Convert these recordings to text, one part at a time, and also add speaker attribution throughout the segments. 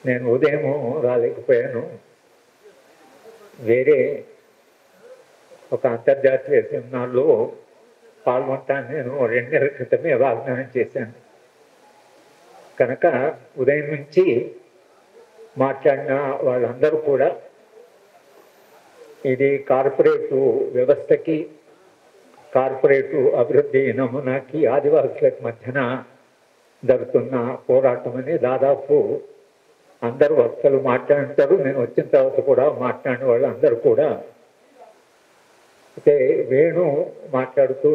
Speaker 1: నేను ఉదయం రాలేకపోయాను. వేరే ఒక అంతర్జాతీయ సెమినార్లో పాల్గొంటాను. నేను 2 నెలల క్రితమే వాగ్దానం చేశాను. కనుక ఉదయం నుంచి మాట్లాడిన వాళ్ళందరూ కూడా ఇది కార్పొరేటు వ్యవస్థకి, కార్పొరేటు అభివృద్ధి నమూనాకి ఆదివాసులకు మధ్యన జరుగుతున్న పోరాటం అని దాదాపు అందరూ వక్తలు మాట్లాడుతారు. నేను వచ్చిన తర్వాత కూడా మాట్లాడిన వాళ్ళు అందరూ కూడా. అయితే వేణు మాట్లాడుతూ,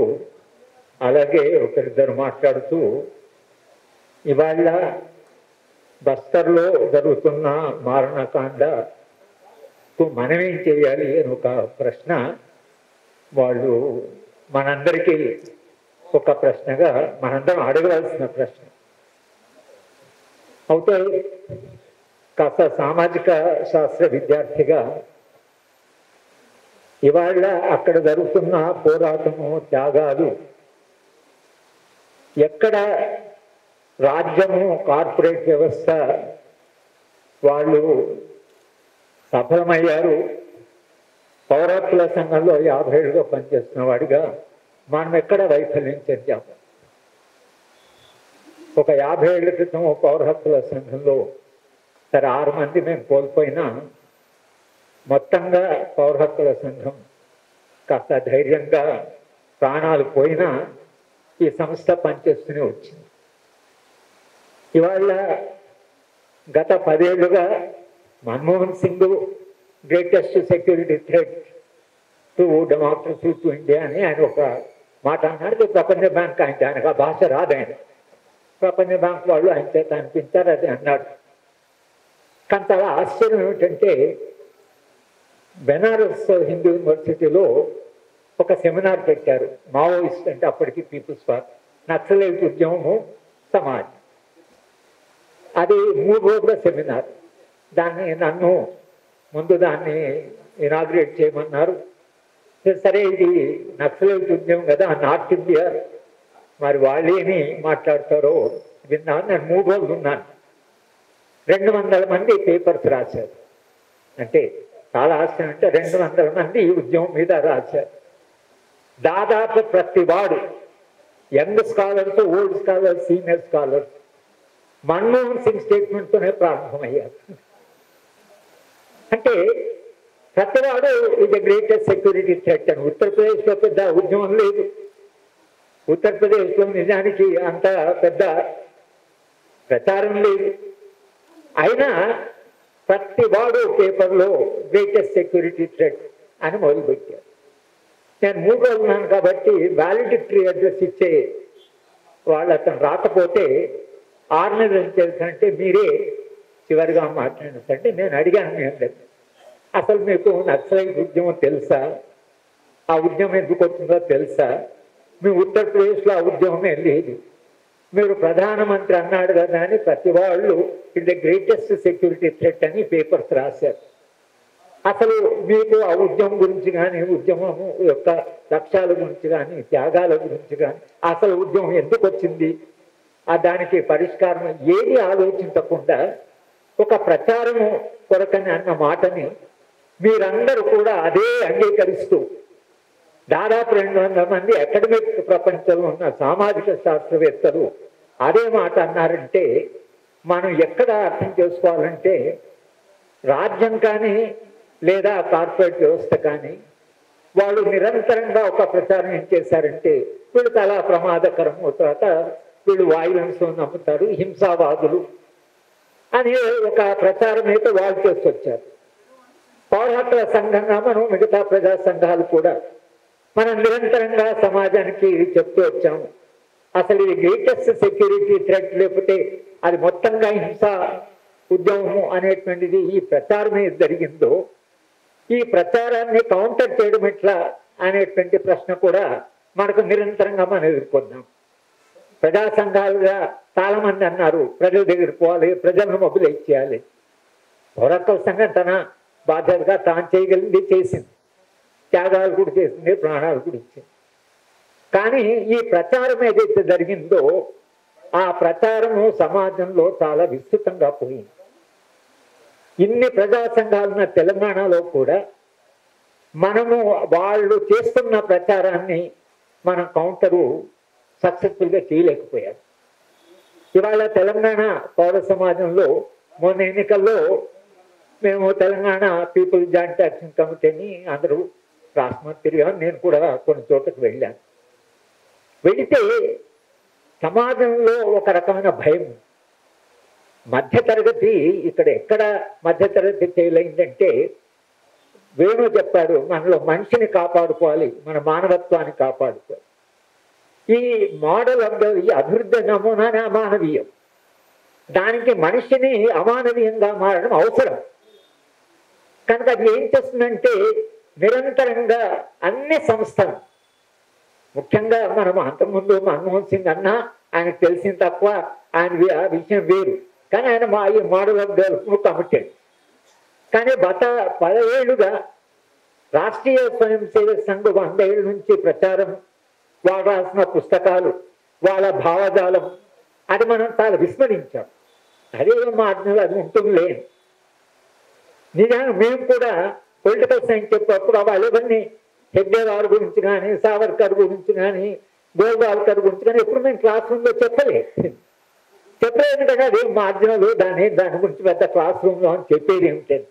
Speaker 1: అలాగే ఒకరిద్దరు మాట్లాడుతూ ఇవాళ బస్తర్లో జరుగుతున్న మారణకాండకు మనమేం చేయాలి అని ఒక ప్రశ్న వాళ్ళు మనందరికీ ఒక ప్రశ్నగా మనందరం అడగవలసిన ప్రశ్న. అయితే కాస్త సామాజిక శాస్త్ర విద్యార్థిగా ఇవాళ అక్కడ జరుగుతున్న పోరాటము, త్యాగాలు ఎక్కడ రాజ్యము, కార్పొరేట్ వ్యవస్థ వాళ్ళు సఫలమయ్యారు. పౌరత్వ సంఘంలో 50 ఏళ్ళుగా పనిచేస్తున్న వాడిగా మనం ఎక్కడ వైఫల్యం చెందాము. ఒక 50 ఏళ్ల క్రితం పౌరహక్కుల సంఘంలో సరే 6 మంది మేము కోల్పోయినా మొత్తంగా పౌరహక్కుల సంఘం కాస్త ధైర్యంగా ప్రాణాలు పోయినా ఈ సంస్థ పనిచేస్తూనే వచ్చింది. ఇవాళ గత 10 ఏళ్ళుగా Manmohan Singh greatest security threat to democracy to India అని ఆయన ఒక మాట అన్నాడు. ప్రపంచ బ్యాంక్ ఆయనకు ఆ భాష రాదు. ఆయన ప్రపంచ బ్యాంక్ వాళ్ళు ఆయన చేత అనిపించారు, అది అన్నాడు. కానీ చాలా ఆశ్చర్యం ఏమిటంటే బెనారస్ హిందూ యూనివర్సిటీలో ఒక సెమినార్ పెట్టారు. మావోయిస్ట్ అంటే అప్పటికి పీపుల్స్ పార్టీ, నక్సలైట్ ఉద్యమము, సమాజ్. అది 3 రోజుల సెమినార్. నన్ను ముందు దాన్ని ఇనాగ్రేట్ చేయమన్నారు. సరే ఇది నక్సలైట్ ఉద్యమం కదా, నార్త్ ఇండియా, మరి వాళ్ళేమి మాట్లాడతారో విన్నాను. నేను 3 రోజులు ఉన్నాను. 200 మంది పేపర్స్ రాశారు. అంటే చాలా ఆశ్చర్యం అంటే 200 మంది ఈ ఉద్యమం మీద రాశారు. దాదాపు ప్రతి వాడు, young scholars, old scholars, senior scholars Manmohan Singh స్టేట్మెంట్తోనే ప్రారంభమయ్యారు. అంటే ప్రతివాడు ఇది గ్రేటెస్ట్ సెక్యూరిటీ థ్రెట్ అని. ఉత్తరప్రదేశ్లో పెద్ద ఉద్యమం లేదు. ఉత్తరప్రదేశ్లో నిజానికి అంత పెద్ద ప్రచారం లేదు. అయినా ప్రతి వాడు పేపర్లో గ్రేటెస్ట్ సెక్యూరిటీ థ్రెట్ అని మొదలుపెట్టారు. నేను 3 రోజులు ఉన్నాను కాబట్టి వ్యాలిడిటరీ అడ్రస్ ఇచ్చే వాళ్ళు అతను రాకపోతే ఆర్గనైజేషన్ తెలుసంటే మీరే చివరిగా మాట్లాడినంటే నేను అడిగాను, మీ అందరికీ అసలు మీకు నక్సలైట్ ఉద్యమం తెలుసా? ఆ ఉద్యమం ఎందుకు వచ్చిందో తెలుసా? మీ ఉత్తరప్రదేశ్లో ఆ ఉద్యమమే లేదు. మీరు ప్రధానమంత్రి అన్నాడు కదా అని ప్రతి వాళ్ళు ఇది ద గ్రేటెస్ట్ సెక్యూరిటీ థ్రెట్ అని పేపర్స్ రాశారు. అసలు మీకు ఆ ఉద్యమం గురించి కానీ, ఉద్యమం యొక్క లక్ష్యాల గురించి కానీ, త్యాగాల గురించి కానీ, అసలు ఉద్యమం ఎందుకు వచ్చింది, దానికి పరిష్కారం ఏది ఆలోచించకుండా ఒక ప్రచారము కొరకని అన్న మాటని మీరందరూ కూడా అదే అంగీకరిస్తూ దాదాపు 200 మంది అకాడమిక్ ప్రపంచంలో ఉన్న సామాజిక శాస్త్రవేత్తలు అదే మాట అన్నారంటే మనం ఎక్కడ అర్థం చేసుకోవాలంటే రాజ్యం కానీ లేదా కార్పొరేట్ వ్యవస్థ కానీ వాళ్ళు నిరంతరంగా ఒక ప్రచారం ఏం చేశారంటే వీళ్ళు చాలా ప్రమాదకరం, తర్వాత వీళ్ళు వాయులెన్స్ నమ్ముతారు, హింసావాదులు అని ఒక ప్రచారం అయితే వాళ్ళు చేస్తొచ్చారు. పౌరహక్కుల సంఘంగా మనం మిగతా ప్రజా సంఘాలు కూడా మనం నిరంతరంగా సమాజానికి చెప్తూ వచ్చాము. అసలు ఇది గ్రేటెస్ట్ సెక్యూరిటీ థ్రెట్, లేకపోతే అది మొత్తంగా హింసా ఉద్యమము అనేటువంటిది ఈ ప్రచారమే జరిగిందో ఈ ప్రచారాన్ని కౌంటర్ చేయడం ఎట్లా అనేటువంటి ప్రశ్న కూడా మనకు నిరంతరంగా మనం ఎదుర్కొన్నాం. ప్రజా సంఘాలుగా చాలా మంది అన్నారు ప్రజల దగ్గర పోవాలి, ప్రజలను మొబిలైజ్ చేయాలి. పౌరహక్కుల సంఘం తన బాధ్యతగా తాను చేయగలిగింది చేసింది, త్యాగాలు కూడా చేసింది, ప్రాణాలు కూడా ఇచ్చింది. కానీ ఈ ప్రచారం ఏదైతే జరిగిందో ఆ ప్రచారము సమాజంలో చాలా విస్తృతంగా పోయింది. ఇన్ని ప్రజా సంఘాలున్న తెలంగాణలో కూడా మనము వాళ్ళు చేస్తున్న ప్రచారాన్ని మనం కౌంటరు సక్సెస్ఫుల్గా చేయలేకపోయారు. ఇవాళ తెలంగాణ పౌర సమాజంలో మొన్న ఎన్నికల్లో మేము తెలంగాణ పీపుల్ జాయింట్ యాక్షన్ కమిటీని అందరూ రాష్ట్రం తిరిగాం. నేను కూడా కొన్ని చోట్లకు వెళ్ళాను. వెళితే సమాజంలో ఒక రకమైన భయం. మధ్యతరగతి ఇక్కడ ఎక్కడ మధ్యతరగతి చేయలేందంటే, వేణు చెప్పాడు, మనలో మనిషిని కాపాడుకోవాలి, మన మానవత్వాన్ని కాపాడుకోవాలి. ఈ మోడల్ ఆఫ్ ఈ అభివృద్ధి నమూనానే అమానవీయం. దానికి మనిషిని అమానవీయంగా మారడం అవసరం. కనుక అది ఏం చేస్తుందంటే నిరంతరంగా అన్ని సంస్థలు, ముఖ్యంగా మనం అంతకుముందు మన్మోహన్ సింగ్ అన్నా ఆయనకు తెలిసిన తక్కువ, ఆయన విషయం వేరు. కానీ ఆయన ఈ మోడల్ ఆఫ్ డెవలప్మెంట్ కమిటెడ్. కానీ గత 10 ఏళ్ళుగా రాష్ట్రీయ స్వయం సేవక్ సంఘ్ 100 ఏళ్ళ నుంచి ప్రచారం, వాళ్ళు రాసిన పుస్తకాలు, వాళ్ళ భావజాలం, అది మనం చాలా విస్మరించాం. అదే మాటలు అది ఉంటుందిలే. నిజానికి మేము కూడా పొలిటికల్ సైన్స్ చెప్పేటప్పుడు వాళ్ళవన్నీ హెగ్డే గారి గురించి కానీ, సావర్కర్ గురించి కానీ, గోల్వాల్కర్ గురించి కానీ ఎప్పుడు మేము క్లాస్ రూమ్లో చెప్పలేదు కదా. అదే మార్జినల్, దాని గురించి పెద్ద క్లాస్ రూమ్లో అని చెప్పేది ఏమిటండి.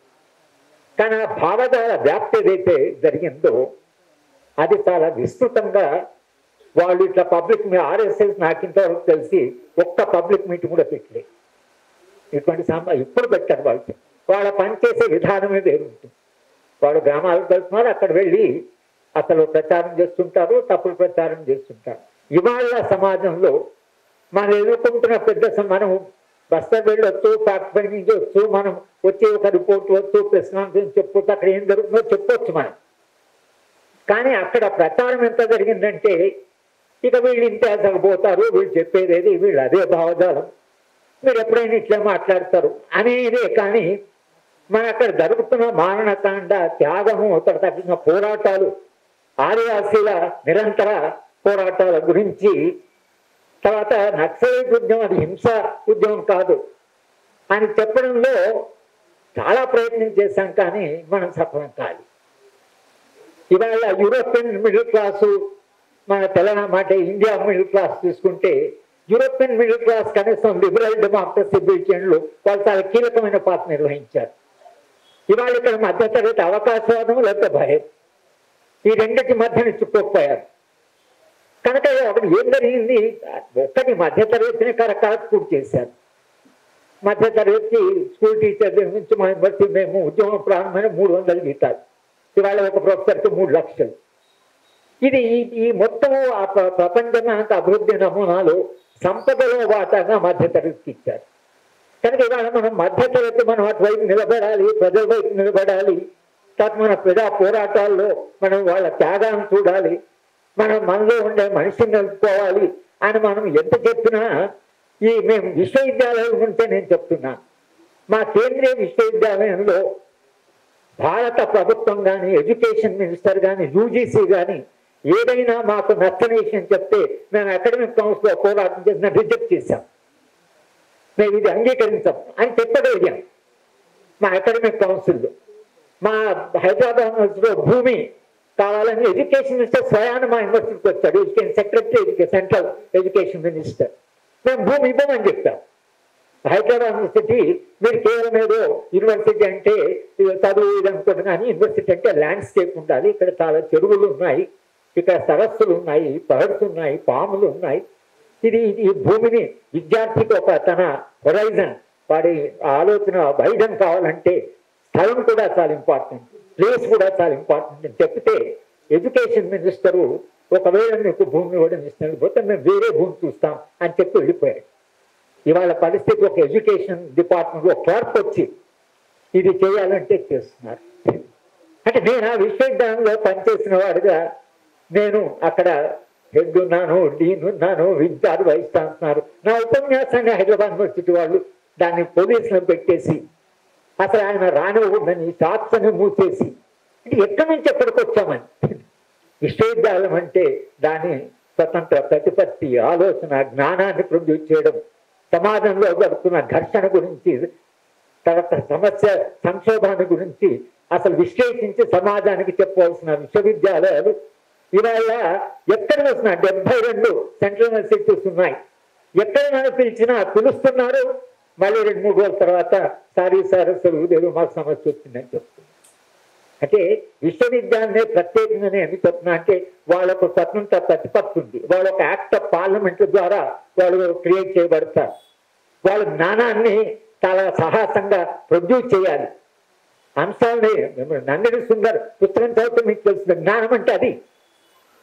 Speaker 1: కానీ ఆ భావజాల వ్యాప్తి ఏదైతే జరిగిందో అది చాలా విస్తృతంగా వాళ్ళు ఇట్లా పబ్లిక్ RSS నాకు ఇంతవరకు తెలిసి ఒక్క పబ్లిక్ మీటింగ్ కూడా పెట్టలేదు. ఇటువంటి ఇప్పుడు పెట్టారు. వాళ్ళ పనిచేసే విధానమే వేరు ఉంటుంది. వాళ్ళు గ్రామాలకు వెళ్తున్నారు, అక్కడ వెళ్ళి అసలు ప్రచారం చేస్తుంటారు, తప్పుడు ప్రచారం చేస్తుంటారు. ఇవాళ సమాజంలో మనం ఎదుర్కొంటున్న పెద్ద మనం బస్తర్ వెళ్ళొచ్చు, ఫ్యాక్ట్ ఫైండింగ్ చేయొచ్చు, మనం వచ్చే ఒక రిపోర్ట్ వచ్చు, ప్రెస్ కాన్ఫరెన్స్ చెప్పొచ్చు, అక్కడ ఏం జరుగుతుందో చెప్పొచ్చు మనం. కానీ అక్కడ ప్రచారం ఎంత జరిగిందంటే ఇక వీళ్ళు ఇంటికి పోతారు, వీళ్ళు చెప్పేదేది, వీళ్ళు అదే భావజాలం, మీరు ఎప్పుడైనా ఇట్లా మాట్లాడతారు అనేదే. కానీ మన అక్కడ జరుగుతున్న మారణకాండ, త్యాగము, అక్కడ తగ్గిన పోరాటాలు, ఆదివాసీల నిరంతర పోరాటాల గురించి, తర్వాత నక్సలైట్ ఉద్యమం అది హింస ఉద్యమం కాదు అని చెప్పడంలో చాలా ప్రయత్నం చేశాం. కానీ మనం సఫలం కాదు. ఇవాళ యూరోపియన్ మిడిల్ క్లాసు, మన తెలంగాణ మాట ఇండియా మిడిల్ క్లాస్ తీసుకుంటే, యూరోపియన్ మిడిల్ క్లాస్ కనీసం లిబరల్ డెమోక్రసీ బిల్డింగ్లు వాళ్ళు చాలా కీలకమైన పాత్ర నిర్వహించారు. ఇవాళ ఇక్కడ మధ్యతరగతి అవకాశవాదం లేకపోతే భయం, ఈ రెండింటి మధ్యన చిక్కుకుపోయారు. కనుక అక్కడ ఏం జరిగింది, ఒక్కటి మధ్యతరగతిని కరెక్ట్ చేశారు. మధ్యతరగతి స్కూల్ టీచర్ నుంచి మా బట్టి మేము ఉద్యోగం ప్రారంభమైన 300 జీతాలు, ఇవాళ ఒక ప్రొఫెసర్కి 3 లక్షలు. ఇది ఈ మొత్తం ఆ ప్రపంచమంత అభివృద్ధి నమూనాలు సంపదలో వాటాగా మధ్యతరగతికి ఇచ్చారు. కనుక ఇవాళ మనం మధ్యతరగతి మనం అటువైపు నిలబడాలి, ప్రజల వైపు నిలబడాలి. తర్వాత మన ప్రజా పోరాటాల్లో మనం వాళ్ళ త్యాగాన్ని చూడాలి, మనం మనలో ఉండే మనిషిని నిలుపుకోవాలి అని మనం ఎంత చెప్పినా, మేము విశ్వవిద్యాలయాలు ఉంటే నేను చెప్తున్నా, మా కేంద్రీయ విశ్వవిద్యాలయంలో భారత ప్రభుత్వం కానీ, ఎడ్యుకేషన్ మినిస్టర్ కానీ, UGC కానీ ఏదైనా మాకు నచ్చని విషయం చెప్తే మేము అకాడమిక్ కౌన్సిల్లో పోరాటం చేసిన రిజెక్ట్ చేశాం. మేము ఇది అంగీకరించాం అని చెప్పగలిగాం. మా అకాడమిక్ కౌన్సిల్లో మా హైదరాబాద్ యూనివర్సిటీలో భూమి కావాలని ఎడ్యుకేషన్ మినిస్టర్ స్వయాన మా యూనివర్సిటీకి వచ్చాడు, education secretary, central education minister. మేము భూమి ఇవ్వమని చెప్తాం. హైదరాబాద్ యూనివర్సిటీ మీరు కేవలం ఏదో యూనివర్సిటీ అంటే చదువు ఇది అనుకోండి, కానీ యూనివర్సిటీ అంటే ల్యాండ్స్కేప్ ఉండాలి. ఇక్కడ చాలా చెరువులు ఉన్నాయి, ఇక్కడ సరస్సులు ఉన్నాయి, బర్డ్స్ ఉన్నాయి, పాములు ఉన్నాయి. ఈ భూమిని విద్యార్థికి ఒక తన హొరైజన్, వాడి ఆలోచన వైద్యం కావాలంటే స్థలం కూడా చాలా ఇంపార్టెంట్, ప్లేస్ కూడా చాలా ఇంపార్టెంట్ అని చెప్తే ఎడ్యుకేషన్ మినిస్టరు ఒకవేళ మీకు భూమి ఇవ్వడం ఇష్టం పోతే మేము వేరే భూమి చూస్తాం అని చెప్పి వెళ్ళిపోయాడు. ఇవాళ పరిస్థితి ఒక ఎడ్యుకేషన్ డిపార్ట్మెంట్లో క్లర్క్ వచ్చి ఇది చేయాలంటే చేస్తున్నారు. అంటే నేను ఆ విశ్వవిద్యాలయంలో పనిచేసిన వాడుగా నేను అక్కడ హెడ్ ఉన్నాను, డీన్ ఉన్నాను, విద్యార్థి వైస్ ఛాన్సలర్. నా ఉపన్యాసాన్ని హైదరాబాద్ యూనివర్సిటీ వాళ్ళు దాన్ని పోలీసులను పెట్టేసి అసలు ఆయన రానివ్వకూడదని షాప్స్ అని మూసేసి, అంటే ఎక్కడి నుంచి ఎక్కడికి వచ్చామని. విశ్వవిద్యాలయం అంటే దాని స్వతంత్ర ప్రతిపత్తి, ఆలోచన, జ్ఞానాన్ని ప్రొడ్యూస్ చేయడం, సమాజంలో జరుగుతున్న ఘర్షణ గురించి తర్వాత సమస్య సంక్షోభాన్ని గురించి అసలు విశ్లేషించి సమాజానికి చెప్పవలసిన విశ్వవిద్యాలయాలు ఇవాళ ఎక్కడ చూసినా 72 సెంట్రల్ యూనివర్సిటీస్ ఉన్నాయి. ఎక్కడ నన్ను పిలిచినా పిలుస్తున్నారు, మళ్ళీ 2-3 రోజుల తర్వాత సార్ అసలు లేదు మాకు సమస్య వచ్చిందని చెప్తున్నారు. అంటే విశ్వవిద్యాలయం ప్రత్యేకంగానే ఎందుకు చెప్తున్నా అంటే వాళ్ళకు స్వతంత్ర ప్రతిపత్తి ఉంది. వాళ్ళ ఒక యాక్ట్ ఆఫ్ పార్లమెంట్ ద్వారా వాళ్ళు క్రియేట్ చేయబడతారు. వాళ్ళ జ్ఞానాన్ని చాలా సాహసంగా ప్రొడ్యూస్ చేయాలి. అంశాలని నందిని సుందర్ పుస్తకం చదివితే మీకు తెలుస్తుంది. జ్ఞానం అంటే అది.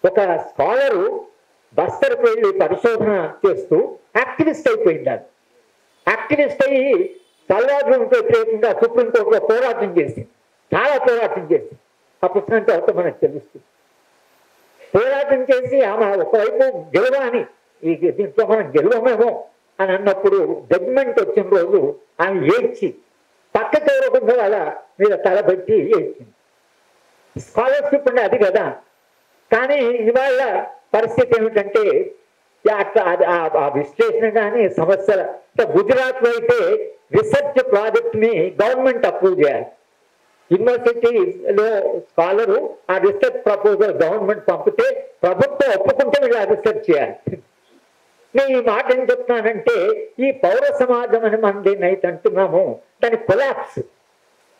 Speaker 1: ఒక స్కాలరు బస్తర్కు వెళ్ళి పరిశోధన చేస్తూ యాక్టివిస్ట్ అయిపోయింది. యాక్టివిస్ట్ అయ్యి సల్వాగ్రంకు వ్యతిరేకంగా సుప్రీంకోర్టులో పోరాటం చేసింది. చాలా పోరాటం చేసి ఆ పుస్తకం చదివితే మనకు తెలుస్తుంది. పోరాటం చేసి ఆమె ఒకవైపు గెలవాలి, ఈ దీంట్లో మనం గెలవమేమో అని అన్నప్పుడు జడ్జిమెంట్ వచ్చిన రోజు ఆమె ఏడ్చి పక్క చూడకుండా వాళ్ళ మీద తలబెట్టి ఏడ్చింది. స్కాలర్షిప్ అంటే అది కదా. కానీ ఇవాళ పరిస్థితి ఏమిటంటే ఆ విశ్లేషణ కానీ సమస్యల గుజరాత్లో అయితే రీసెర్చ్ ప్రాజెక్ట్ ని గవర్నమెంట్ అప్రూవ్ చేయాలి. యూనివర్సిటీలో స్కాలరు ఆ రీసెర్చ్ ప్రపోజల్ గవర్నమెంట్ పంపితే ప్రభుత్వం ఒప్పుకుంటే వీళ్ళు ఆ రీసెర్చ్ చేయాలి. నేను ఈ మాట ఏం చెప్తున్నానంటే ఈ పౌర సమాజం అని మనం దీన్ని అయితే అంటున్నాము, దాని కొలాప్స్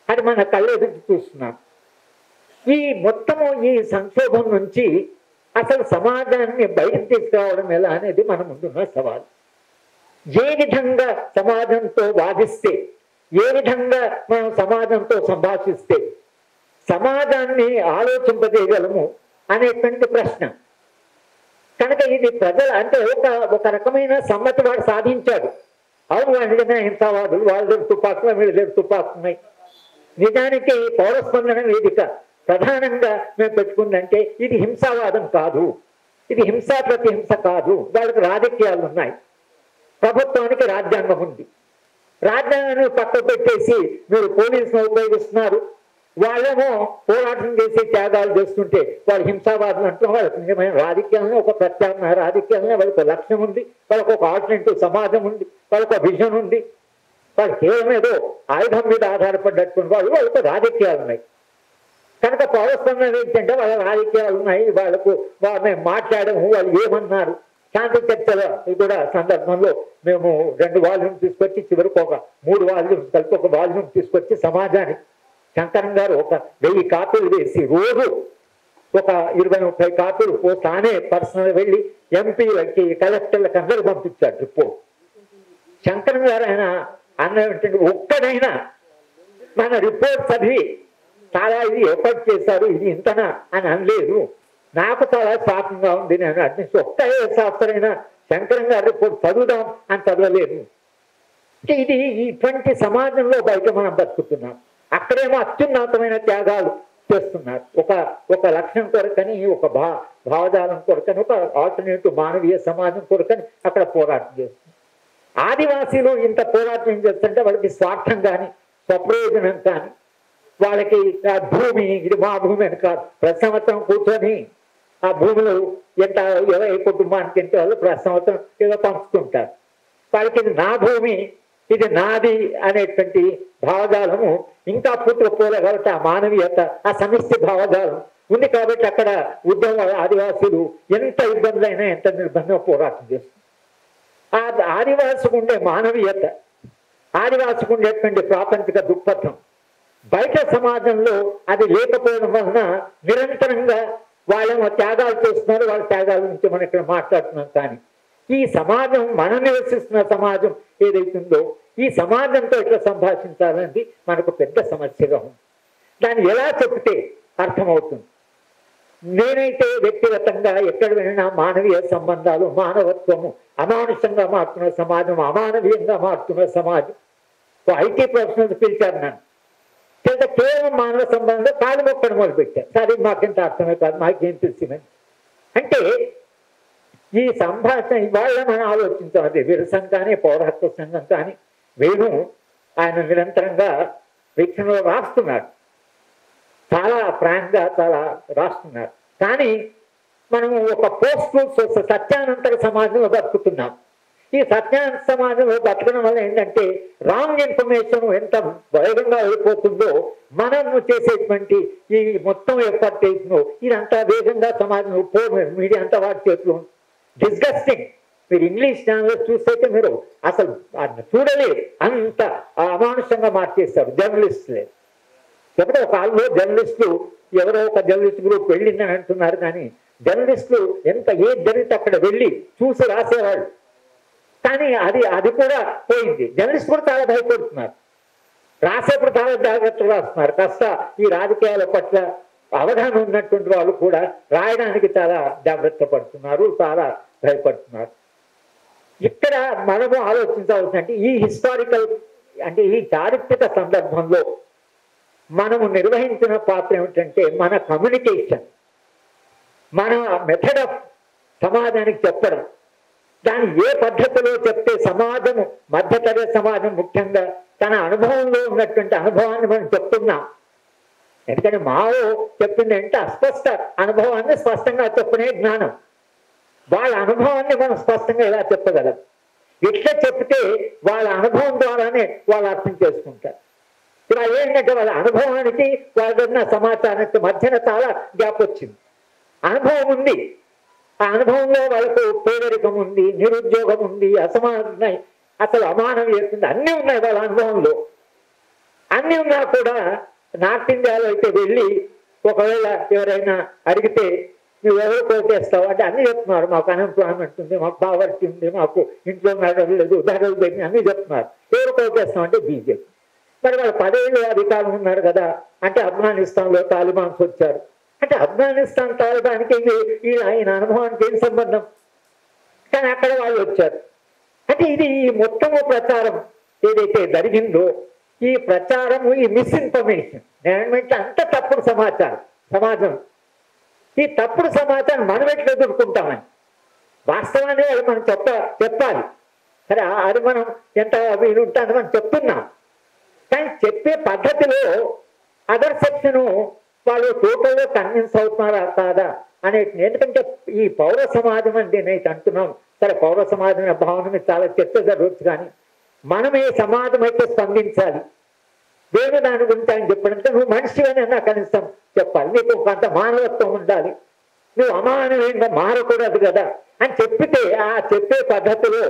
Speaker 1: అది మన కళ్ళెదుటి చూస్తున్నాం. ఈ మొత్తము ఈ సంక్షోభం నుంచి అసలు సమాజాన్ని బయటకు తీసుకురావడం ఎలా అనేది మన ముందున్న సవాల్. ఏ విధంగా సమాజంతో వాదిస్తే, ఏ విధంగా మనం సమాజంతో సంభాషిస్తే సమాజాన్ని ఆలోచింపజేయగలము అనేటువంటి ప్రశ్న. కనుక ఇది ప్రజల అంటే ఒక రకమైన సమ్మతి వాడు సాధించాడు. అవును వాడు నిజంగా హింసావాదులు, వాళ్ళ దగ్గర తుపాకులు, వీళ్ళ దగ్గర తుపాకులు ఉన్నాయి. నిజానికి పౌరస్పందన వేదిక ప్రధానంగా మేము పెట్టుకుందంటే ఇది హింసావాదం కాదు, ఇది హింసా ప్రతిహింస కాదు. వాళ్ళకి రాజకీయాలు ఉన్నాయి, ప్రభుత్వానికి రాజ్యాంగం ఉంది. రాజ్యాంగాన్ని పక్కకు పెట్టేసి మీరు పోలీసును ఉపయోగిస్తున్నారు. వాళ్ళేమో పోరాటం చేసి త్యాగాలు చేస్తుంటే వాళ్ళు హింసావాదులు అంటున్నారు. వాళ్ళకి నిజమైన రాజకీయాలను ఒక ప్రత్యామ్నాయ రాజకీయాలను వాళ్ళకి లక్ష్యం ఉంది, వాళ్ళకు ఒక ఆల్టర్నేటివ్ సమాజం ఉంది, వాళ్ళకు ఒక విజన్ ఉంది. వాళ్ళు కేవలం ఏదో ఆయుధం మీద ఆధారపడ్డటువంటి వాళ్ళకు రాజకీయాలు ఉన్నాయి. కనుక పౌరస్పందన ఏంటంటే వాళ్ళ రాజకీయాలు ఉన్నాయి, వాళ్ళకు మేము మాట్లాడము, వాళ్ళు ఏమన్నారు. శాంతి చర్చల కూడా సందర్భంలో మేము 2 వాల్యూమ్స్ తీసుకొచ్చి చివరికి ఒక 3 వాల్యూమ్స్ కలిపి ఒక వాల్యూమ్ తీసుకొచ్చి సమాజానికి శంకరం గారు ఒక 1000 కాపీలు వేసి రోజు ఒక 20-30 కాపీలు తానే పర్సనల్ వెళ్ళి ఎంపీలకి కలెక్టర్లకు అందరూ పంపించాడు రిపోర్ట్. శంకరం గారు ఆయన అన్న ఒక్కడైనా మన రిపోర్ట్ చదివి చాలా ఇది ఎఫర్ట్ చేశారు, ఇది ఇంతనా అని అనలేదు. నాకు చాలా షాకింగ్గా ఉంది. నేను అట్లీస్ట్ ఒక్క శాస్త్రైనా శంకరం గారి రిపోర్ట్ చదువుదాం అని చదవలేదు. ఇది ఇటువంటి సమాజంలో బయట మనం బతుకుతున్నాం. అక్కడేమో అత్యున్నతమైన త్యాగాలు చేస్తున్నారు. ఒక లక్ష్యం కొరకని, ఒక భావజాలం కొరకని, ఒక ఆల్టర్నేటివ్ మానవీయ సమాజం కొరకని అక్కడ పోరాటం చేస్తున్నారు. ఆదివాసీలు ఇంత పోరాటం ఏం చేస్తుంటే వాళ్ళకి స్వార్థం కానీ స్వప్రయోజనం కానీ, వాళ్ళకి ఆ భూమి ఇది మా భూమి అని కాదు. ప్రతి సంవత్సరం కూర్చొని ఆ భూములు ఎంత ఎవరి కుటుంబానికి ఎంత వాళ్ళు ప్రతి సంవత్సరం ఏదో పంచుతుంటారు. వాళ్ళకి ఇది నా భూమి, ఇది నాది అనేటువంటి భావజాలము ఇంకా పుట్టుకుపోలే కాబట్టి ఆ మానవీయత, ఆ సమిష్టి భావజాలం ఉంది కాబట్టి అక్కడ ఉద్యమ ఆదివాసులు ఎంత ఇబ్బందులైనా ఎంత నిర్బంధం పోరాటం చేస్తుంది. ఆ ఆదివాసుకు ఉండే మానవీయత, ఆదివాసుకు ఉండేటువంటి ప్రాపంచిక దుఃఖత్వం బయట సమాజంలో అది లేకపోవడం వలన నిరంతరంగా వాళ్ళేమో త్యాగాలు చేస్తున్నారు. వాళ్ళ త్యాగాల నుంచి మనం ఇక్కడ మాట్లాడుతున్నాం. కానీ ఈ సమాజం, మనం నివసిస్తున్న సమాజం ఏదైతుందో ఈ సమాజంతో ఎట్లా సంభాషించాలనేది మనకు పెద్ద సమస్యగా ఉంది. దాన్ని ఎలా చెప్తే అర్థమవుతుంది. నేనైతే వ్యక్తిగతంగా ఎక్కడ వెళ్ళినా మానవీయ సంబంధాలు, మానవత్వము అమానుషంగా మారుతున్న సమాజం, అమానవీయంగా మారుతున్న సమాజం. ఐటీ ప్రొఫెషనల్స్ పిలిచారు నన్ను, కేవలం మానవ సంబంధంలో కాలు మొక్కను మొదలుపెట్టారు. సరే మాకెంత అర్థమే కాదు, మాకేం తెలిసిందని. అంటే ఈ సంభాషణ ఇవాళ మనం ఆలోచించాలి. విరసం కానీ పౌర హక్కు సంఘం కానీ వేణు ఆయన నిరంతరంగా వీక్షణలో రాస్తున్నాడు, చాలా ఫ్రాంక్గా చాలా రాస్తున్నారు. కానీ మనం ఒక పోస్ట్ సత్యానంతర సమాజంలో బతుకుతున్నాం. ఈ సత్యానంద సమాజంలో బతకడం వల్ల ఏంటంటే రాంగ్ ఇన్ఫర్మేషన్ ఎంత వేగంగా వెళ్ళిపోతుందో మనం చేసేటువంటి ఈ మొత్తం ఎఫర్ట్ ఇదంతా వేగంగా సమాజంలో మీడియా అంతా వాటి చేతిలో డిస్గస్టింగ్. మీరు ఇంగ్లీష్ ఛానల్ చూస్తే మీరు అసలు చూడలేదు, అంత అమానుషంగా మార్చేస్తారు జర్నలిస్టులే. లేకపోతే ఒక కాలంలో జర్నలిస్టులు ఎవరో ఒక జర్నలిస్ట్ గ్రూప్ వెళ్ళిందని అంటున్నారు, కానీ జర్నలిస్టులు ఎంత ఏది జరిగితే అక్కడ వెళ్ళి చూసి రాసేవాళ్ళు. కానీ అది కూడా పోయింది. జర్నలిస్ట్ కూడా చాలా భయపడుతున్నారు, రాసేప్పుడు చాలా జాగ్రత్తగా రాస్తున్నారు. కాస్త ఈ రాజకీయాల పట్ల అవగాహన ఉన్నటువంటి వాళ్ళు కూడా రాయడానికి చాలా జాగ్రత్త పడుతున్నారు, చాలా భయపడుతున్నారు. ఇక్కడ మనము ఆలోచించాల్సిన అంటే ఈ హిస్టారికల్ అంటే ఈ చారిత్రక సందర్భంలో మనము నిర్వహించిన పాత్ర ఏమిటంటే మన కమ్యూనికేషన్, మన మెథడ్ ఆఫ్ సమాజానికి చెప్పడం. దాన్ని ఏ పద్ధతిలో చెప్తే సమాజము, మధ్యతరగతి సమాజం ముఖ్యంగా తన అనుభవంలో ఉన్నటువంటి అనుభవాన్ని మనం చెప్తున్నాం. ఎందుకంటే మావో చెప్పింది అంటే అస్పష్ట అనుభవాన్ని స్పష్టంగా చెప్పుకునే జ్ఞానం. వాళ్ళ అనుభవాన్ని మనం స్పష్టంగా ఎలా చెప్పగలం? ఇట్లా చెప్తే వాళ్ళ అనుభవం ద్వారానే వాళ్ళు అర్థం చేసుకుంటారు. ఇలా ఏంటంటే వాళ్ళ అనుభవానికి వాళ్ళకున్న సమాచారానికి మధ్యన చాలా గ్యాప్ వచ్చింది. అనుభవం ఉంది, ఆ అనుభవంలో వాళ్ళకు పేదరికం ఉంది, నిరుద్యోగం ఉంది, అసమానం, అసలు అమానవీయత ఉంది, అన్నీ ఉన్నాయి వాళ్ళ అనుభవంలో. అన్నీ ఉన్నా కూడా నార్త్ ఇండియాలో అయితే వెళ్ళి ఒకవేళ ఎవరైనా అడిగితే నువ్వు ఎవరు కోటేస్తావు అంటే అన్నీ చెప్తున్నారు. మాకు అన్ఎంప్లాయ్మెంట్ ఉంది, మాకు పావర్టీ ఉంది, మాకు ఇంట్లో నడవదు లేదు, ధరలు పెరిగి అన్నీ చెప్తున్నారు. ఎవరు కోటేస్తాం అంటే బీజేపీ. మరి వాళ్ళు 10 ఏళ్ళు అధికారం ఉన్నారు కదా. అంటే ఆఫ్ఘనిస్తాన్లో తాలిబాన్స్ వచ్చారు అంటే ఆఫ్ఘనిస్తాన్ తాలిబాన్కి ఆయన అనుభవానికి ఏం సంబంధం? కానీ అక్కడ వాళ్ళు వచ్చారు. అంటే ఇది ఈ మొత్తము ప్రచారం ఏదైతే జరిగిందో ఈ ప్రచారము, ఈ మిస్ఇన్ఫర్మేషన్ గవర్నమెంట్ అంత తప్పుడు సమాచారం సమాజం. ఈ తప్పుడు సమాచారం మనం ఎట్లా ఎదుర్కొంటామని వాస్తవాన్ని మనం చెప్పాలి. సరే అది మనం ఎంత వీలు ఉంటుంది మనం చెప్తున్నాం, కానీ చెప్పే పద్ధతిలో అదర్ సెక్షన్ వాళ్ళు టోటల్గా కన్విన్స్ అవుతున్నారా కాదా అనేది. ఎందుకంటే ఈ పౌర సమాజం అంటే నేను అంటున్నాం. సరే పౌర సమాజం భావన మీద చాలా చర్చ జరగవచ్చు, కానీ మనం ఏ సమాజం అయితే స్పందించాలి వేరే దాని గురించి ఆయన చెప్పడంతో నువ్వు మనిషివైనా కనీసం చెప్పాలి, నీకు కొంత మానవత్వం ఉండాలి, నువ్వు అమానవీయంగా మారకూడదు కదా అని చెప్పితే ఆ చెప్పే పద్ధతిలో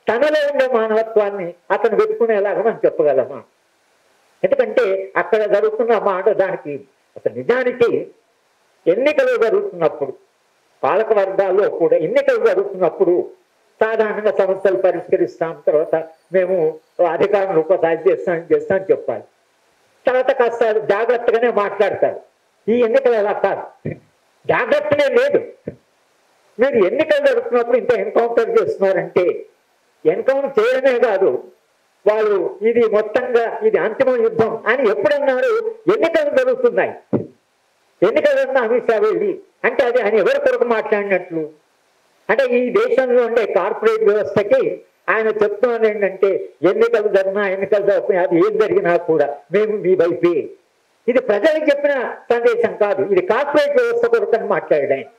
Speaker 1: తనలో ఉండే మానవత్వాన్ని అతను వెతుకునేలాగా మనం చెప్పగలమా? ఎందుకంటే అక్కడ జరుగుతున్న మాట దానికి అసలు నిజానికి ఎన్నికలు జరుగుతున్నప్పుడు పాలక వర్గాల్లో కూడా ఎన్నికలు జరుగుతున్నప్పుడు సాధారణంగా సమస్యలు పరిష్కరిస్తాం, తర్వాత మేము అధికారం రూపసాయి చేస్తాం చెప్పాలి. తర్వాత కాస్త జాగ్రత్తగానే మాట్లాడతారు. ఈ ఎన్నికలు ఎలా కాదు, జాగ్రత్తనే లేదు. మీరు ఎన్నికలు జరుగుతున్నప్పుడు ఇంత ఎన్కౌంటర్ చేస్తున్నారంటే ఎన్కౌంటర్ చేయడమే కాదు, వాళ్ళు ఇది మొత్తంగా ఇది అంతిమ యుద్ధం అని ఎప్పుడన్నారు? ఎన్నికలు జరుగుతున్నాయి. ఎన్నికలన్నా అమిత్ షా వెళ్ళి అంటే అది ఆయన ఎవరి కొరకు మాట్లాడినట్లు? అంటే ఈ దేశంలో ఉండే కార్పొరేట్ వ్యవస్థకి ఆయన చెప్తున్నది ఏంటంటే ఎన్నికలు జరిగినా అది ఏం జరిగినా కూడా మేము మీ వైపే. ఇది ప్రజలకు చెప్పిన సందేశం కాదు, ఇది కార్పొరేట్ వ్యవస్థ కొరకు అని మాట్లాడాడు ఆయన.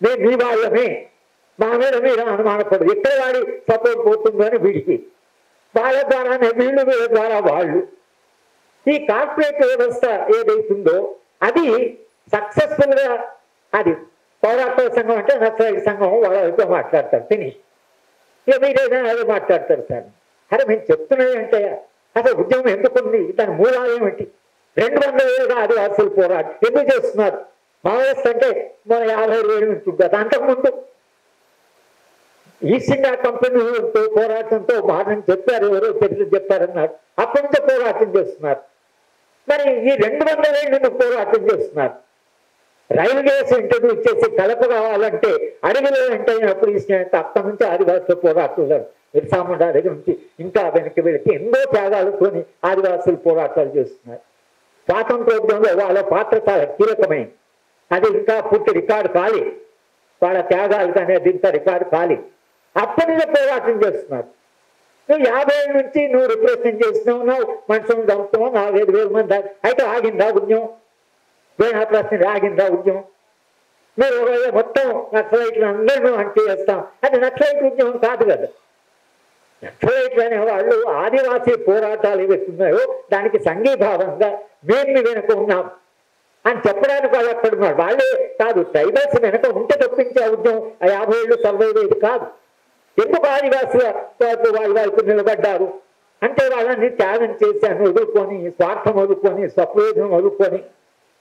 Speaker 1: మేము మీ వాళ్ళమే, మా మీద మీరు అనుమానపడదు, ఎక్కడ వాడి సపోర్ట్ పోతుందో అని వీడికి, వాళ్ళ ద్వారానే వీళ్ళు, వీళ్ళ ద్వారా వాళ్ళు. ఈ కార్పొరేట్ వ్యవస్థ ఏదైతుందో అది సక్సెస్ఫుల్ గా అది పౌరాత్మ సంఘం అంటే నక్సలైట్ సంఘం వాళ్ళ వైపు మాట్లాడతారు, ఫినిష్. ఇక మీరేదైనా అదే మాట్లాడతారు సార్. అరే మేము చెప్తున్నది అంటే అసలు ఉద్యమం ఎందుకుంది, దాని మూలాలు ఏమిటి? 200,000 ఆదివాసులు పోరాటం ఎందుకు చేస్తున్నారు? మావోయిస్ట్ అంటే మన 50,000 ఉంటుంది కదా. అంతకుముందు ఈస్ట్ ఇండియా కంపెనీ పోరాటంతో బాధని చెప్పారు, ఎవరో చరిత్ర చెప్పారన్నారు. అప్పటి నుంచే పోరాటం చేస్తున్నారు. మరి ఈ 200,000 పోరాటం చేస్తున్నారు. రైలు గేస్ ఇంట్రడ్యూస్ చేసి కలప కావాలంటే అడవిలో వెంటైనప్పుడు అక్కడి నుంచి ఆదివాసుల పోరాటాలు విరసాముండా దగ్గర నుంచి ఇంకా వెనక్కి వెళితే ఎన్నో త్యాగాలతోని ఆదివాసులు పోరాటాలు చేస్తున్నారు. స్వాతంత్రోద్యమంలో వాళ్ళ పాత్ర చాలా కీలకమైంది. అది ఇంకా పూర్తి రికార్డు కాలి, వాళ్ళ త్యాగాలు కానీ అది ఇంకా రికార్డు కాలి. అప్పటి నుంచి పోరాటం చేస్తున్నారు. నువ్వు 50 నుంచి నువ్వు రిప్రజెంట్ చేస్తున్నావు, మనుషులను చంపుతున్నావు, 4,000-5,000 మంది. అయితే ఆగిందా ఉద్యమం? వేణ ప్రశ్న ఆగిందా ఉద్యమం? మీరు మొత్తం నక్సలైట్లు అందరూ అంటే చేస్తాం, అది నక్సలైట్ ఉద్యమం కాదు కదా. నక్సలైట్లు అనే వాళ్ళు ఆదివాసీ పోరాటాలు ఏవైతున్నాయో దానికి సంఘీభావంగా మేము వెనుక ఉన్నాం అని చెప్పడానికి వాళ్ళు అక్కడ ఉన్నారు. వాళ్ళే కాదు, ట్రైబల్స్ వెనక ఉంటే తప్పించే ఉద్యమం 50 ఏళ్ళు సర్వైవ్ అయ్యేది కాదు. ఎందుకు ఆదివాసుల వైపు నిలబడ్డారు అంటే వాళ్ళని త్యాగం చేసి అని వదులుకొని, స్వార్థం వదులుకొని, స్వప్రయోజనం వదులుకొని,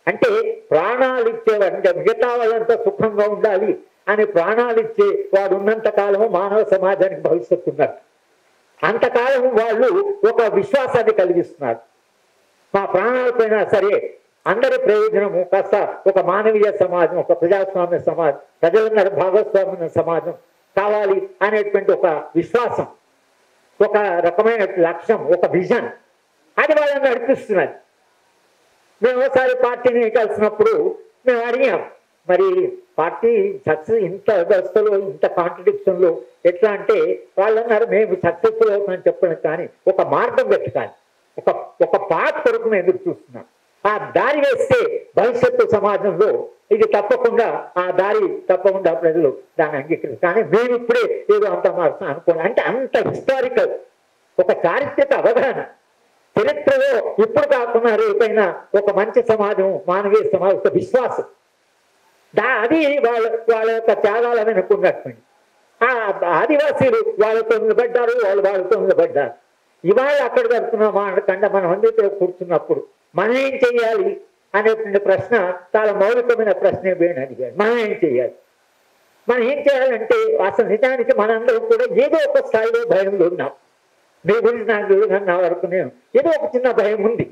Speaker 1: అంటే ప్రాణాలు ఇచ్చేవాడు మిగతా వాళ్ళంతా సుఖంగా ఉండాలి అని ప్రాణాలు ఇచ్చే వాడు ఉన్నంత కాలము మానవ సమాజానికి భవిష్యత్తు ఉన్నట్టు. అంతకాలం వాళ్ళు ఒక విశ్వాసాన్ని కలిగిస్తున్నారు. మా ప్రాణాలపైన సరే అందరి ప్రయోజనము కాస్త ఒక మానవీయ సమాజం, ఒక ప్రజాస్వామ్య సమాజం, ప్రజలందరూ భాగస్వామ్య సమాజం కావాలి అనేటువంటి ఒక విశ్వాసం, ఒక రకమైన లక్ష్యం, ఒక విజన్, అది వాళ్ళని నడిపిస్తున్నది. మేము ఒకసారి పార్టీని కలిసినప్పుడు మేము అడిగాం, మరి పార్టీ సక్సెస్ ఇంత వ్యవస్థలో ఇంత కాంట్రడిక్షన్లో ఎట్లా అంటే వాళ్ళు అన్నారు మేము సక్సెస్ఫుల్ అవుతుందని చెప్పడం కానీ ఒక మార్గం వెతకాలి, ఒక పాత్ కొరకు మేము ఎదురు చూస్తున్నాం. ఆ దారి వేస్తే భవిష్యత్తు సమాజంలో ఇది తప్పకుండా ఆ దారి తప్పకుండా ప్రజలు దాన్ని అంగీకరిస్తారు. కానీ మేము ఇప్పుడే ఏదో అంత మార్చం అనుకోండి అంటే అంత హిస్టారికల్ ఒక చారిత్రక అవగాహన, చరిత్రలో ఇప్పుడు కాకుండా రేపైనా ఒక మంచి సమాజం, మానవీయ సమాజం, ఒక విశ్వాసం, అది వాళ్ళ యొక్క త్యాగాల వెనుకున్నటువంటి ఆ ఆదివాసీలు వాళ్ళతో నిలబడ్డారు, వాళ్ళతో నిలబడ్డారు. ఇవాళ అక్కడ జరుగుతున్న మాకంటే మనం అందరితో కూర్చున్నప్పుడు మనం ఏం చెయ్యాలి అనేటువంటి ప్రశ్న చాలా మౌలికమైన ప్రశ్న ఏమైనా అడిగారు. మనం ఏం చెయ్యాలి, మనం ఏం చేయాలంటే అసలు నిజానికి మనందరం కూడా ఏదో ఒక స్థాయిలో భయంలో ఉన్నాం. మీ గురించి నాకు నా వరకు నేను ఏదో ఒక చిన్న భయం ఉంది.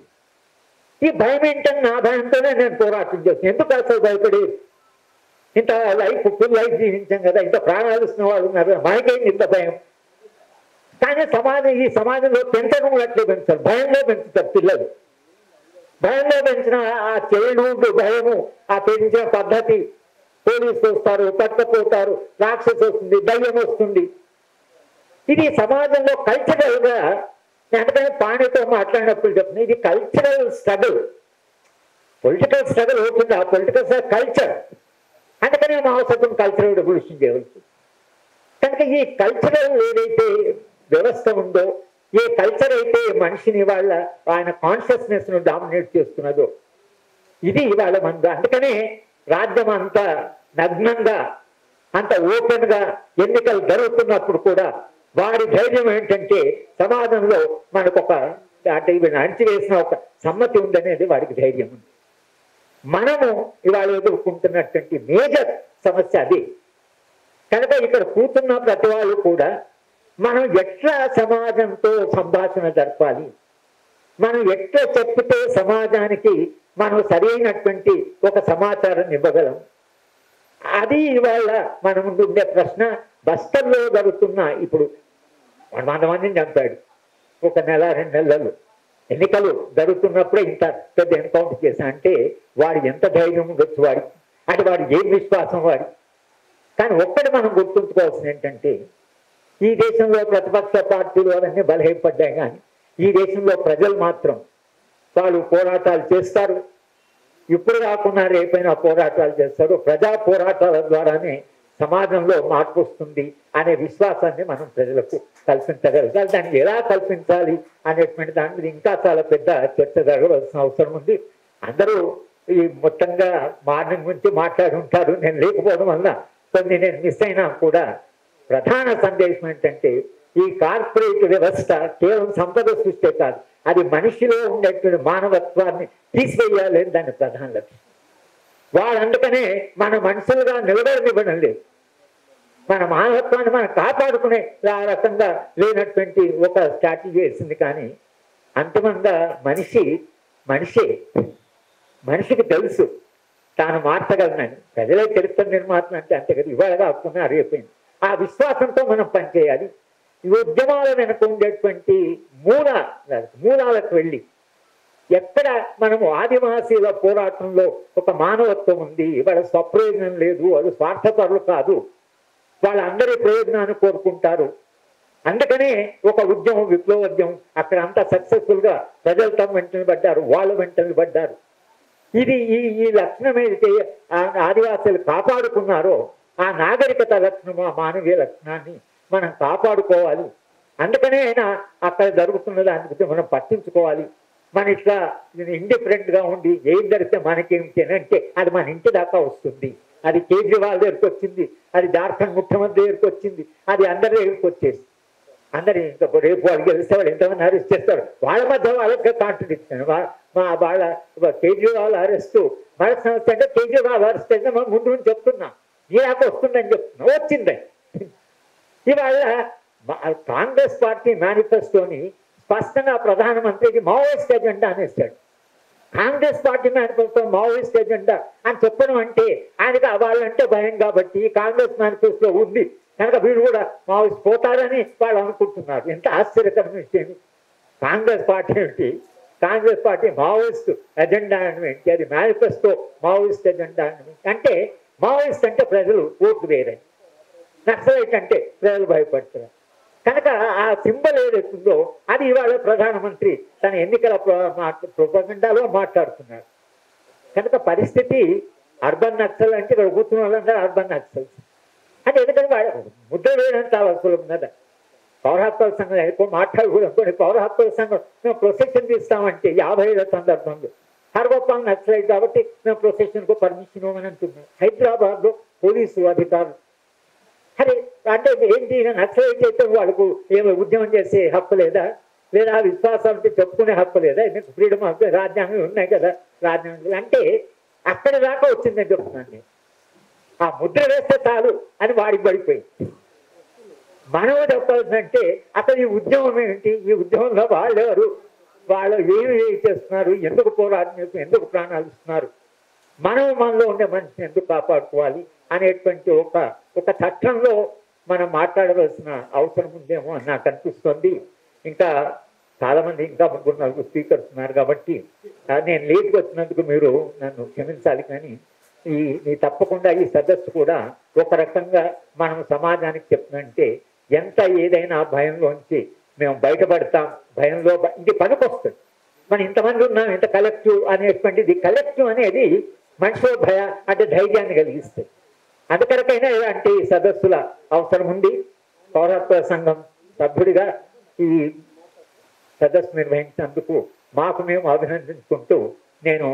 Speaker 1: ఈ భయం ఏంటని నా భయంతోనే నేను పోరాటం చేస్తాను. ఎందుకు అసలు భయపడి ఇంత ఫుల్ లైఫ్ జీవించాం కదా, ఇంత ప్రాణాలు ఇస్తున్న వాళ్ళు ఉన్నారు, మనకేంటి ఇంత భయం? కానీ ఈ సమాజంలో పెంచడం అట్లే పెంచుతారు, భయంలో పెంచుతారు పిల్లలు. భయంలో పెంచిన ఆ చైల్డ్హుడ్ భయము, ఆ పెంచిన పద్ధతి, పోలీసులు వస్తారు, పట్టుకుపోతారు, రాక్షసు వస్తుంది, దయ్యం వస్తుంది. ఇది సమాజంలో కల్చరల్ గా అందుకని పాణితో మాట్లాడినప్పుడు చెప్తుంది, ఇది కల్చరల్ స్ట్రగుల్. పొలిటికల్ స్ట్రగుల్ అవుతుంది, ఆ పొలిటికల్ కల్చర్. అందుకనే మావసత్వం కల్చరల్ రెవల్యూషన్ చేయవచ్చు. కనుక ఈ కల్చరల్ ఏదైతే వ్యవస్థ ఉందో, ఏ కల్చర్ అయితే మనిషిని ఆయన కాన్షియస్నెస్ ను డామినేట్ చేస్తున్నదో ఇది ఇవాళ మన. అందుకనే రాజ్యం అంత నగ్నంగా, అంత ఓపెన్ గా ఎన్నికలు జరుగుతున్నప్పుడు కూడా వారి ధైర్యం ఏంటంటే సమాజంలో మనకు అంటే అణచివేసిన ఒక సమ్మతి ఉందనేది వాడికి ధైర్యం ఉంది. మనము ఇవాళ ఎదుర్కొంటున్నటువంటి మేజర్ సమస్య అది. కనుక ఇక్కడ కూర్చున్న ప్రతి వాళ్ళు కూడా మనం ఎట్లా సమాజంతో సంభాషణ జరపాలి, మనం ఎట్లా చెప్తే సమాజానికి మనం సరైనటువంటి ఒక సమాచారం ఇవ్వగలం, అది ఇవాళ మన ముందు ఉండే ప్రశ్న. బస్తర్లో జరుగుతున్న ఇప్పుడు 100 మందిని చంపాడు ఒక నెల 2 నెలలు, ఎన్నికలు జరుగుతున్నప్పుడే ఇంత పెద్ద ఎన్కౌంటర్ చేశా అంటే వాడు ఎంత ధైర్యం ఉండొచ్చు వాడికి, అంటే వాడు ఏం విశ్వాసం వాడి. కానీ ఒక్కటి మనం గుర్తుంచుకోవాల్సింది ఏంటంటే ఈ దేశంలో ప్రతిపక్ష పార్టీలు అవన్నీ బలహీనపడ్డాయి, కానీ ఈ దేశంలో ప్రజలు మాత్రం వాళ్ళు పోరాటాలు చేస్తారు. ఇప్పుడు కాకుండా రేపైనా పోరాటాలు చేస్తారు. ప్రజా పోరాటాల ద్వారానే సమాజంలో మార్పు వస్తుంది అనే విశ్వాసాన్ని మనం ప్రజలకు కల్పించగలగాలి. దాన్ని ఎలా కల్పించాలి అనేటువంటి దాని మీద ఇంకా చాలా పెద్ద చర్చ జరగవలసిన అవసరం ఉంది. అందరూ ఈ మొత్తంగా మార్నింగ్ నుంచి మాట్లాడి ఉంటారు, నేను లేకపోవడం వల్ల కొన్ని నేను మిస్ అయినా కూడా ప్రధాన సందేశం ఏంటంటే ఈ కార్పొరేట్ వ్యవస్థ కేవలం సంపద సృష్టి కాదు, అది మనిషిలో ఉండేటువంటి మానవత్వాన్ని తీసివేయాలి అని దాని ప్రధాన లక్ష్యం. వాళ్ళు అందుకనే మన మనుషులుగా నిలబడనివ్వడం లేదు, మన మానవత్వాన్ని మనం కాపాడుకునే ఆ రకంగా లేనటువంటి ఒక స్ట్రాటజీ వేసింది. కానీ అంతిమంగా మనిషికి తెలుసు తాను మార్చగలనని. ప్రజలే చరిత్ర నిర్మాతలు అంటే అంతే కదా, ఇవాళ కాకుండా అరిగిపోయింది. ఆ విశ్వాసంతో మనం పనిచేయాలి. ఈ ఉద్యమాల వెనుక ఉండేటువంటి మూలాలకు వెళ్ళి ఎక్కడ మనము ఆదివాసీల పోరాటంలో ఒక మానవత్వం ఉంది, వాళ్ళ స్వప్రయోజనం లేదు, వాళ్ళు స్వార్థపరులు కాదు, వాళ్ళందరి ప్రయోజనాన్ని కోరుకుంటారు. అందుకనే ఒక ఉద్యమం, విప్లవోద్యమం అక్కడ అంతా సక్సెస్ఫుల్ గా ప్రజలు తమ వెంట నిలబడ్డారు, వాళ్ళు వెంట నిలబడ్డారు. ఇది ఈ లక్షణం ఏదైతే ఆదివాసీలు కాపాడుకున్నారో ఆ నాగరికత లక్షణం, ఆ మానవీయ లక్షణాన్ని మనం కాపాడుకోవాలి. అందుకనే ఆయన అక్కడ జరుగుతున్న దాని గురించి మనం పట్టించుకోవాలి. మన ఇట్లా ఇండిఫరెంట్గా ఉండి ఏం జరిగితే మనకేమిటి అని అంటే అది మన ఇంటి దాకా వస్తుంది. అది కేజ్రీవాల్ దగ్గరికి వచ్చింది, అది జార్ఖండ్ ముఖ్యమంత్రి దగ్గరికి వచ్చింది, అది అందరి దగ్గరికి వచ్చేసి అందరి ఇంకా రేపు వాళ్ళు గెలిస్తే వాళ్ళు ఎంతమంది అరెస్ట్ చేస్తారు, వాళ్ళ మధ్య వాళ్ళకి కాంట్రడిక్షన్. వాళ్ళ కేజ్రీవాల్ అరెస్టు మన సమస్య అంటే కేజ్రీవాల్ అరెస్ట్ అయితే మనం ముందు నుంచి చెప్తున్నాం, ఈ దాకా వస్తుందని చెప్తున్నాం, వచ్చిందని. ఇవాళ కాంగ్రెస్ పార్టీ మేనిఫెస్టోని స్పష్టంగా ప్రధానమంత్రికి మావోయిస్ట్ ఎజెండా అనేస్తాడు. Congress party manifesto Maoist agenda అని చెప్పడం అంటే ఆయనకి వాళ్ళంటే భయం కాబట్టి కాంగ్రెస్ మేనిఫెస్టో ఉంది కనుక వీళ్ళు కూడా మావోయిస్ట్ పోతారని వాళ్ళు అనుకుంటున్నారు. ఎంత ఆశ్చర్యకరమైన విషయం. కాంగ్రెస్ పార్టీ ఏంటి, కాంగ్రెస్ పార్టీ మావోయిస్ట్ ఎజెండా అని ఏంటి, అది మేనిఫెస్టో మావోయిస్ట్ ఎజెండా అని అంటే మావోయిస్ట్ అంటే ప్రజలు ఓట్లు వేరే, నక్సలైట్ అంటే ప్రజలు భయపడతారు. కనుక ఆ సింబల్ ఏదైతుందో అది ఇవాళ ప్రధానమంత్రి తన ఎన్నికల ప్రొపగండాలో మాట్లాడుతున్నారు. కనుక పరిస్థితి అర్బన్ నక్సల్ అంటే ఇక్కడ కూర్చున్న వాళ్ళందరూ అర్బన్ నక్సల్స్ అంటే ఎందుకంటే ముద్ర వేయడానికి చాలా సులభం కదా. పౌర హక్కుల సంఘం ఎక్కువ మాట్లాడుకోవడం, పౌర హక్కుల సంఘం మేము ప్రొసెషన్ తీస్తామంటే 50 సందర్భంలో హర్గోపాల్ నక్సలైట్ కాబట్టి మేము ప్రొసెషన్కు పర్మిషన్ ఇవ్వమని అంటున్నాం. హైదరాబాద్లో పోలీసు అధికారులు అరే అంటే ఏంటి నక్సలైట్ అయితే వాళ్ళకు ఏమో ఉద్యమం చేసే హక్కు లేదా, లేదా విశ్వాసాలంటే చెప్పుకునే హక్కు లేదా, ఫ్రీడమ్ ఆఫ్ రాజ్యాంగం ఉన్నాయి కదా రాజ్యాంగం అంటే అక్కడి దాకా వచ్చిందని చెప్తున్నాను నేను. ఆ ముద్ర వేస్తే చాలు అని వాడికి పడిపోయింది. మనం చెప్పాల్సిందంటే అసలు ఈ ఉద్యమం ఏంటి, ఈ ఉద్యమంలో వాళ్ళెవరు, వాళ్ళు ఏమి చేస్తున్నారు, ఎందుకు పోరాటం, ఎందుకు ప్రాణాలు ఇస్తున్నారు, మనలో ఉండే మనిషిని ఎందుకు కాపాడుకోవాలి అనేటువంటి ఒక చట్టంలో మనం మాట్లాడవలసిన అవసరం ఉందేమో అని నాకు అనిపిస్తుంది. ఇంకా చాలామంది ఇంకా 3-4 స్పీకర్స్ ఉన్నారు కాబట్టి నేను లేట్గా వచ్చినందుకు మీరు నన్ను క్షమించాలి. కానీ ఈ తప్పకుండా ఈ సదస్సు కూడా ఒక రకంగా మనం సమాజానికి చెప్తుందంటే ఎంత ఏదైనా భయంలోంచి మేము బయటపడతాం, భయంలో ఇది పనికొస్తుంది. మనం ఇంతమంది ఉన్నాం, ఇంత కలెక్టివ్ అనేటువంటిది, కలెక్టివ్ అనేది మనిషిలో అంటే ధైర్యాన్ని కలిగిస్తుంది. అందుకనకైనా ఇలాంటి సదస్సుల అవసరం ఉంది. పౌర హక్కుల సంఘం సభ్యుడిగా ఈ సదస్సు నిర్వహించినందుకు మాకు మేము అభినందించుకుంటూ నేను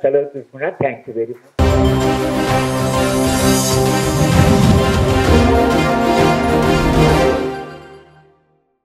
Speaker 1: సెలవు తీసుకున్నాను. Thank you very much.